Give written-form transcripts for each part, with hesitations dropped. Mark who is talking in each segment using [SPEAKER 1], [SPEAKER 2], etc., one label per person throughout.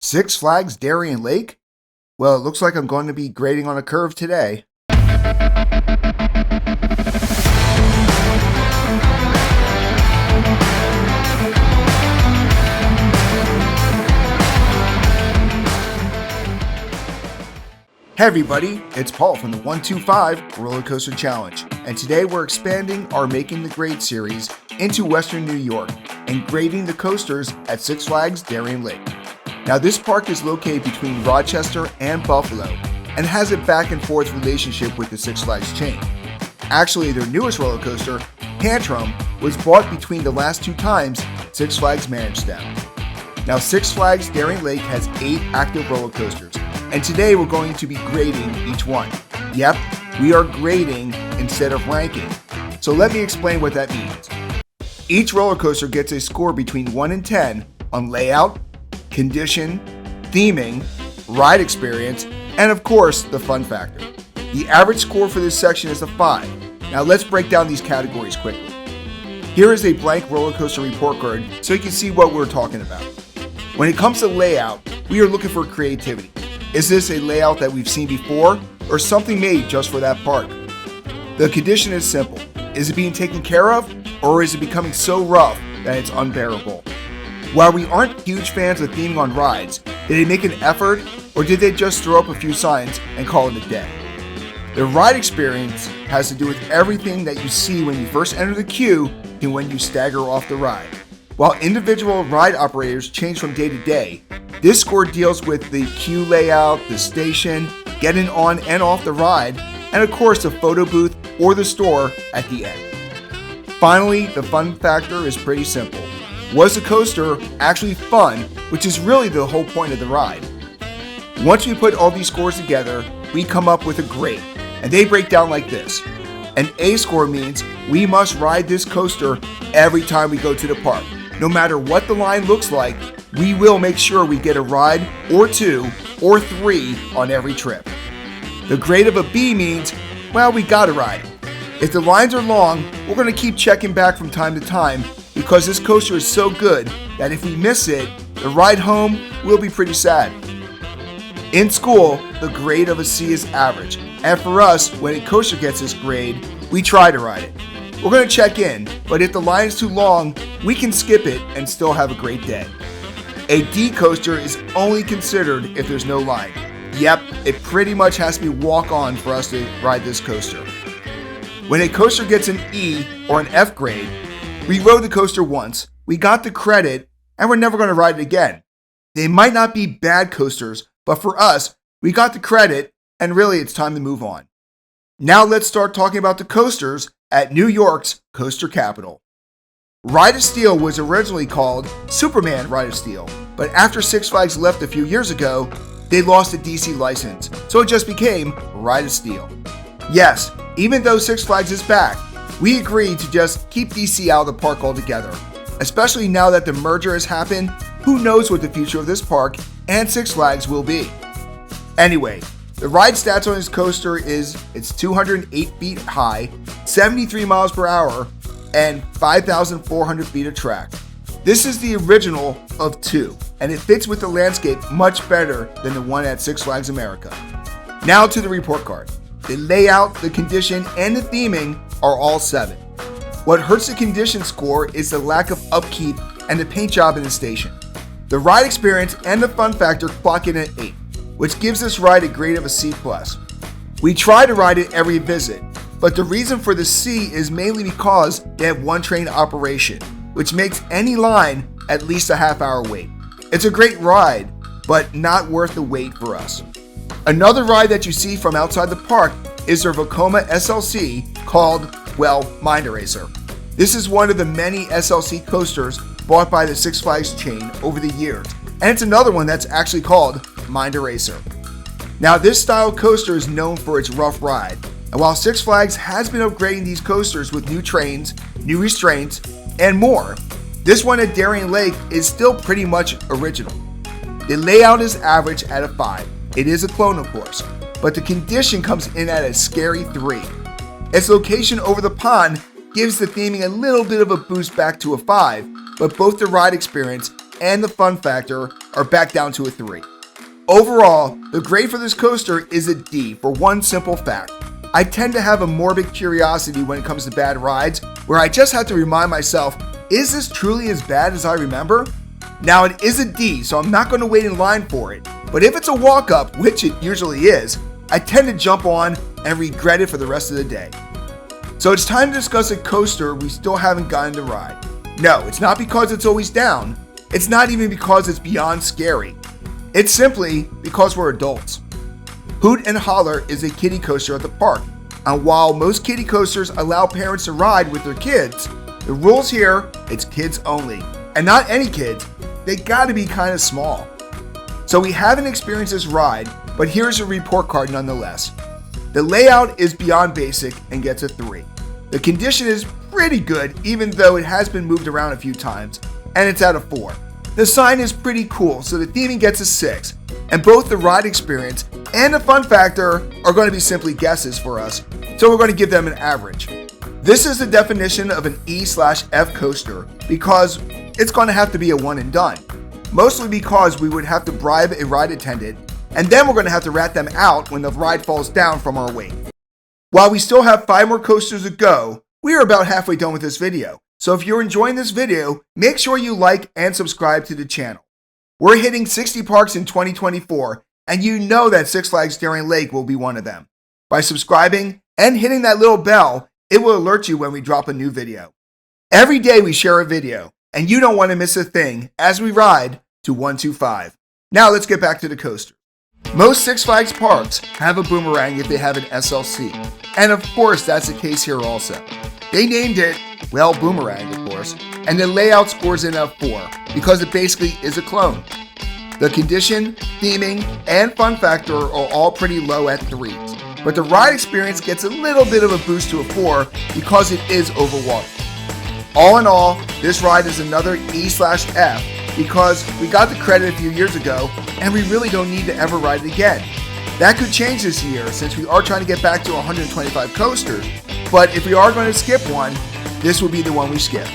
[SPEAKER 1] Six Flags Darien Lake? Well, it looks like I'm going to be grading on a curve today. Hey everybody, it's Paul from the 125 Roller Coaster Challenge, and today we're expanding our Making the Grade series into Western New York and grading the coasters at Six Flags Darien Lake. Now this park is located between Rochester and Buffalo and has a back and forth relationship with the Six Flags chain. Actually, their newest roller coaster, Tantrum, was bought between the last two times Six Flags managed them. Now Six Flags Darien Lake has 8 active roller coasters, and today we're going to be grading each one. Yep, we are grading instead of ranking. So let me explain what that means. Each roller coaster gets a score between 1 and 10 on layout, condition, theming, ride experience, and of course, the fun factor. The average score for this section is a 5. Now let's break down these categories quickly. Here is a blank roller coaster report card so you can see what we're talking about. When it comes to layout, we are looking for creativity. Is this a layout that we've seen before or something made just for that park? The condition is simple. Is it being taken care of or is it becoming so rough that it's unbearable? While we aren't huge fans of theming on rides, did they make an effort or did they just throw up a few signs and call it a day? The ride experience has to do with everything that you see when you first enter the queue and when you stagger off the ride. While individual ride operators change from day to day, this score deals with the queue layout, the station, getting on and off the ride, and of course the photo booth or the store at the end. Finally, the fun factor is pretty simple. Was the coaster actually fun, which is really the whole point of the ride? Once we put all these scores together, we come up with a grade, and they break down like this. An A score means we must ride this coaster every time we go to the park. No matter what the line looks like, we will make sure we get a ride or 2 or 3 on every trip. The grade of a B means, well, we got a ride. If the lines are long, we're going to keep checking back from time to time because this coaster is so good that if we miss it, the ride home will be pretty sad. In school, the grade of a C is average, and for us, when a coaster gets this grade, we try to ride it. We're going to check in, but if the line is too long, we can skip it and still have a great day. A D coaster is only considered if there's no line. Yep, it pretty much has to be walk-on for us to ride this coaster. When a coaster gets an E or an F grade, we rode the coaster once, we got the credit, and we're never going to ride it again. They might not be bad coasters, but for us, we got the credit, and really it's time to move on. Now let's start talking about the coasters at New York's Coaster Capital. Ride of Steel was originally called Superman Ride of Steel, but after Six Flags left a few years ago, they lost the DC license, so it just became Ride of Steel. Yes, even though Six Flags is back, we agreed to just keep DC out of the park altogether. Especially now that the merger has happened, who knows what the future of this park and Six Flags will be. Anyway, the ride stats on this coaster is it's 208 feet high, 73 miles per hour, and 5,400 feet of track. This is the original of 2, and it fits with the landscape much better than the one at Six Flags America. Now to the report card. The layout, the condition, and the theming are all 7. What hurts the condition score is the lack of upkeep and the paint job in the station. The ride experience and the fun factor clock in at 8, which gives this ride a grade of a C+. We try to ride it every visit, but the reason for the C is mainly because they have one train operation, which makes any line at least a half-hour wait. It's a great ride, but not worth the wait for us. Another ride that you see from outside the park is their Vekoma SLC called, well, Mind Eraser. This is one of the many SLC coasters bought by the Six Flags chain over the years, and it's another one that's actually called Mind Eraser. Now this style coaster is known for its rough ride, and while Six Flags has been upgrading these coasters with new trains, new restraints, and more, this one at Darien Lake is still pretty much original. The layout is average at a 5. It is a clone, of course, but the condition comes in at a scary 3. Its location over the pond gives the theming a little bit of a boost back to a 5, but both the ride experience and the fun factor are back down to a 3. Overall, the grade for this coaster is a D for one simple fact. I tend to have a morbid curiosity when it comes to bad rides, where I just have to remind myself, is this truly as bad as I remember? Now it is a D, so I'm not going to wait in line for it, but if it's a walk-up, which it usually is, I tend to jump on and regret it for the rest of the day. So it's time to discuss a coaster we still haven't gotten to ride. No, it's not because it's always down. It's not even because it's beyond scary. It's simply because we're adults. Hoot and Holler is a kiddie coaster at the park, and while most kiddie coasters allow parents to ride with their kids, the rules here, it's kids only. And not any kids, they gotta be kind of small. So we haven't experienced this ride, but here's a report card nonetheless. The layout is beyond basic and gets a 3. The condition is pretty good, even though it has been moved around a few times, and it's at a 4. The sign is pretty cool, so the theming gets a 6, and both the ride experience and the fun factor are going to be simply guesses for us, so we're going to give them an average. This is the definition of an E/F coaster because it's going to have to be a one and done, mostly because we would have to bribe a ride attendant, and then we're going to have to rat them out when the ride falls down from our weight. While we still have 5 more coasters to go, we are about halfway done with this video. So if you're enjoying this video, make sure you like and subscribe to the channel. We're hitting 60 parks in 2024, and you know that Six Flags Darien Lake will be one of them. By subscribing and hitting that little bell, it will alert you when we drop a new video. Every day we share a video, and you don't want to miss a thing as we ride to 125. Now let's get back to the coaster. Most Six Flags parks have a boomerang if they have an SLC, and of course that's the case here also. They named it, well, Boomerang of course, and the layout scores in a 4 because it basically is a clone. The condition, theming, and fun factor are all pretty low at 3s, but the ride experience gets a little bit of a boost to a 4 because it is over water. All in all, this ride is another E/F because we got the credit a few years ago and we really don't need to ever ride it again. That could change this year since we are trying to get back to 125 coasters, but if we are going to skip one, this will be the one we skip.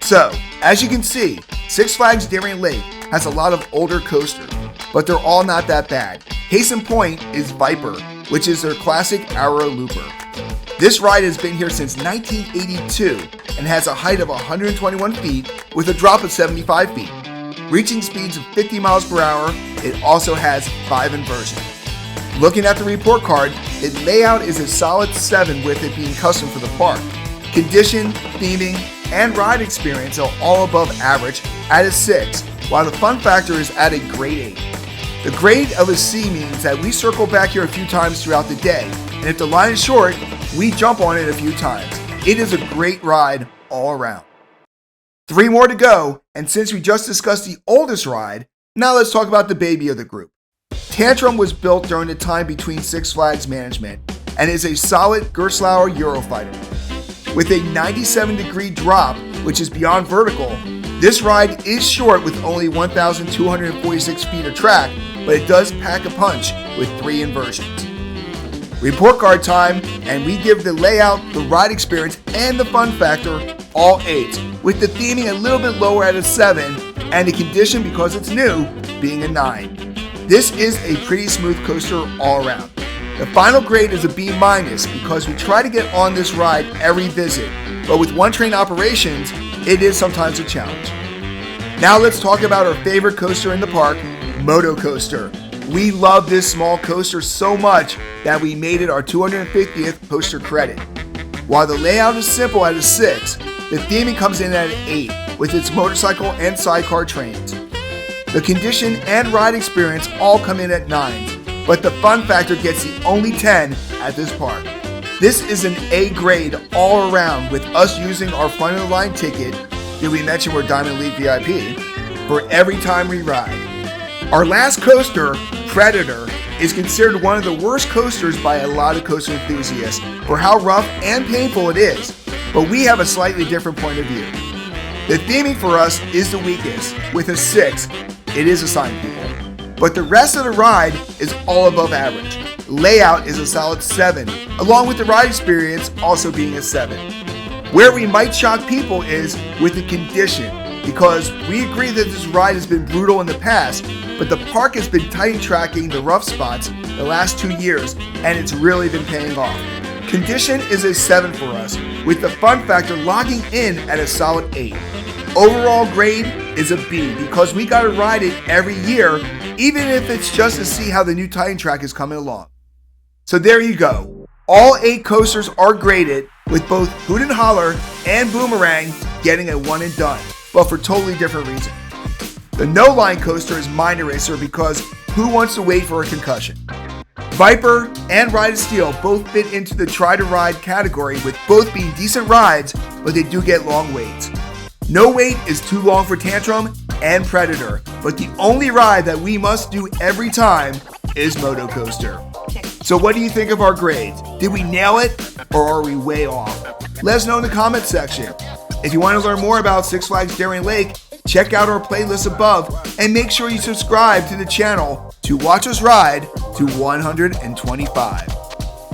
[SPEAKER 1] So, as you can see, Six Flags Darien Lake has a lot of older coasters, but they're all not that bad. Case in point is Viper, which is their classic Arrow Looper. This ride has been here since 1982 and has a height of 121 feet with a drop of 75 feet. Reaching speeds of 50 miles per hour, it also has 5 inversions. Looking at the report card, its layout is a solid 7 with it being custom for the park. Condition, theming, and ride experience are all above average at a 6, while the fun factor is at a grade 8. The grade of a C means that we circle back here a few times throughout the day, and if the line is short, we jump on it a few times. It is a great ride all around. 3 more to go, and since we just discussed the oldest ride, now let's talk about the baby of the group. Tantrum was built during the time between Six Flags management and is a solid Gerstlauer Eurofighter. With a 97-degree drop, which is beyond vertical, this ride is short with only 1,246 feet of track, but it does pack a punch with 3 inversions. Report card time, and we give the layout, the ride experience, and the fun factor all 8s, with the theming a little bit lower at a 7, and the condition, because it's new, being a 9. This is a pretty smooth coaster all around. The final grade is a B- because we try to get on this ride every visit, but with one-train operations, it is sometimes a challenge. Now let's talk about our favorite coaster in the park, Moto Coaster. We love this small coaster so much that we made it our 250th coaster credit. While the layout is simple at a 6, the theming comes in at an 8 with its motorcycle and sidecar trains. The condition and ride experience all come in at 9s, but the fun factor gets the only 10 at this park. This is an A grade all around with us using our front of the line ticket, did we mention we're Diamond Elite VIP, for every time we ride. Our last coaster, Predator, is considered one of the worst coasters by a lot of coaster enthusiasts for how rough and painful it is, but we have a slightly different point of view. The theming for us is the weakest, with a 6. It is assigned people. But the rest of the ride is all above average. Layout is a solid 7, along with the ride experience also being a 7. Where we might shock people is with the condition. because we agree that this ride has been brutal in the past, but the park has been tight tracking the rough spots the last 2 years, and it's really been paying off. Condition is a 7 for us, with the fun factor logging in at a solid 8. Overall grade is a B because we gotta ride it every year, even if it's just to see how the new Titan track is coming along. So there you go. All 8 coasters are graded, with both Hoot and Holler and Boomerang getting a 1 and done, but for totally different reasons. The No Line coaster is Mind Eraser because who wants to wait for a concussion? Viper and Ride of Steel both fit into the try to ride category, with both being decent rides, but they do get long waits. No Wait is too long for Tantrum and Predator, but the only ride that we must do every time is Moto Coaster. So what do you think of our grades? Did we nail it, or are we way off? Let us know in the comments section. If you want to learn more about Six Flags Darien Lake, check out our playlist above and make sure you subscribe to the channel to watch us ride to 125.